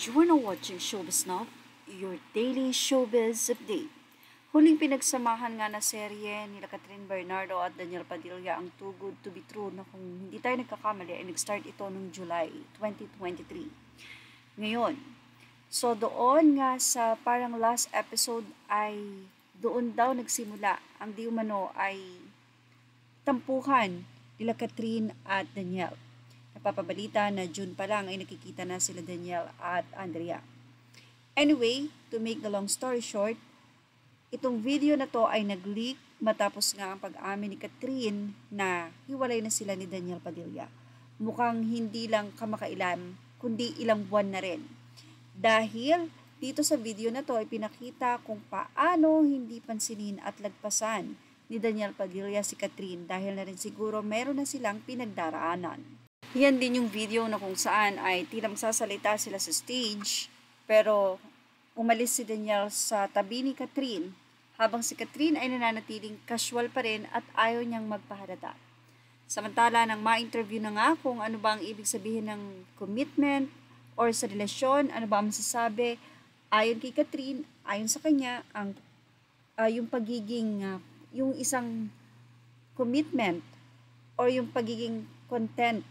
You are now watching Showbiz Now, your daily showbiz update. Huling pinagsamahan nga na serye nila Catherine Bernardo at Daniel Padilla ang Too Good to be True na kung hindi tayo nagkakamali ay nag-start ito noong July 2023. Ngayon, so doon nga sa parang last episode ay doon daw nagsimula ang di umano ay tampuhan nila Catherine at Daniel. Napapabalita na June pa lang ay nakikita na sila Daniel at Andrea. Anyway, to make the long story short, itong video na to ay nag-leak matapos nga ang pag-amin ni Catherine na hiwalay na sila ni Daniel Padilla. Mukhang hindi lang kamakailan, kundi ilang buwan na rin. Dahil dito sa video na to ay pinakita kung paano hindi pansinin at lagpasan ni Daniel Padilla si Catherine dahil na rin siguro meron na silang pinagdaraanan. Yan din yung video na kung saan ay tila magsasalita sila sa stage pero umalis si Daniel sa tabi ni Catherine habang si Catherine ay nananatiling casual pa rin at ayaw niyang magpahalata. Samantala nang ma-interview na nga kung ano ba ang ibig sabihin ng commitment or sa relasyon, ano ba ang masasabi, ayon kay Catherine, ayon sa kanya, yung pagiging, yung isang commitment or yung pagiging content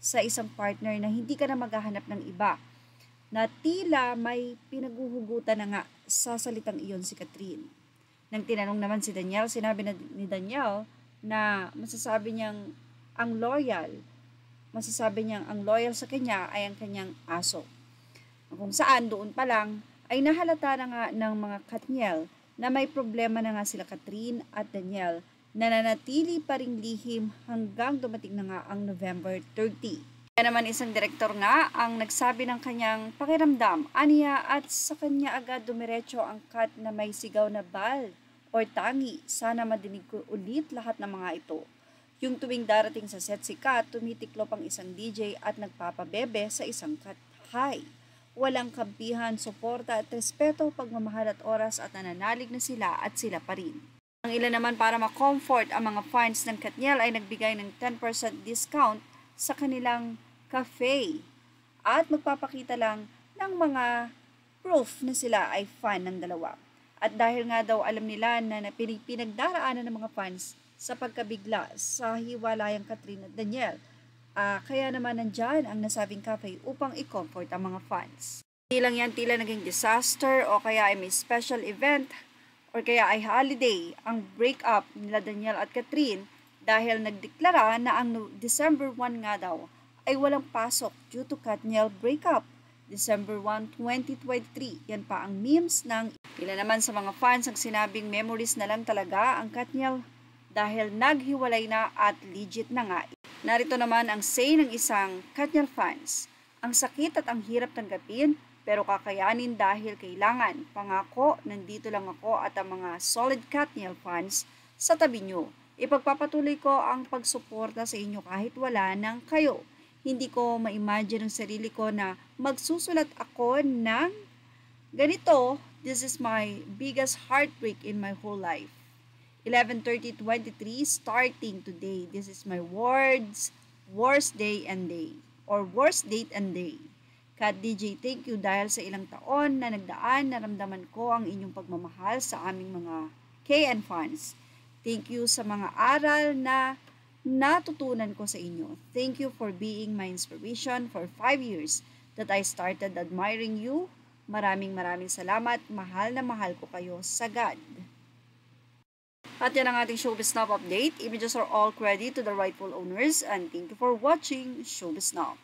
sa isang partner na hindi ka na maghahanap ng iba, na tila may pinaguhugutan na nga sa salitang iyon si Catherine. Nang tinanong naman si Daniel, sinabi ni Daniel na masasabi niyang ang loyal sa kanya ay ang kanyang aso. Kung saan doon pa lang ay nahalata na nga ng mga Katniel na may problema na nga sila Catherine at Daniel na nanatili pa ring lihim hanggang dumating na nga ang November 30. Kaya naman isang direktor nga ang nagsabi ng kanyang pakiramdam, aniya at sa kanya agad dumiretso ang cut na may sigaw na bal or tangi. Sana madinig ko ulit lahat ng mga ito. Yung tuwing darating sa set si Kat, tumitiklop ang isang DJ at nagpapabebe sa isang cut high. Walang kampihan, suporta at respeto, pagmamahal at oras at nananalig na sila at sila pa rin. Ang ilan naman para ma-comfort ang mga fans ng Katniel ay nagbigay ng 10% discount sa kanilang cafe at magpapakita lang ng mga proof na sila ay fan ng dalawa. At dahil nga daw alam nila na pinagdaraanan ng mga fans sa pagkabigla sa hiwalayang Catherine at Daniel, kaya naman nandyan ang nasabing cafe upang i-comfort ang mga fans. Hindi lang yan tila naging disaster o kaya ay may special event or kaya ay holiday ang breakup nila Daniel at Catherine dahil nagdeklara na ang December 1 nga daw ay walang pasok due to Katniel breakup. December 1, 2023. Yan pa ang memes ng ilan naman sa mga fans ang sinabing memories na lang talaga ang Katniel dahil naghiwalay na at legit na nga. Narito naman ang say ng isang Katniel fans. Ang sakit at ang hirap tanggapin pero kakayanin dahil kailangan. Pangako, nandito lang ako at ang mga solid Katniel fans sa tabi nyo. Ipagpapatuloy ko ang pagsuporta sa inyo kahit wala nang kayo. Hindi ko ma-imagine ang sarili ko na magsusulat ako ng ganito. This is my biggest heartbreak in my whole life. 11/30/23 starting today. This is my worst date and day. Kat DJ, thank you dahil sa ilang taon na nagdaan, naramdaman ko ang inyong pagmamahal sa aming mga KN fans. Thank you sa mga aral na natutunan ko sa inyo. Thank you for being my inspiration for 5 years that I started admiring you. Maraming salamat. Mahal na mahal ko kayo sa God. At yan ang ating Showbiz Now update. Images are all credit to the rightful owners and thank you for watching Showbiz Now.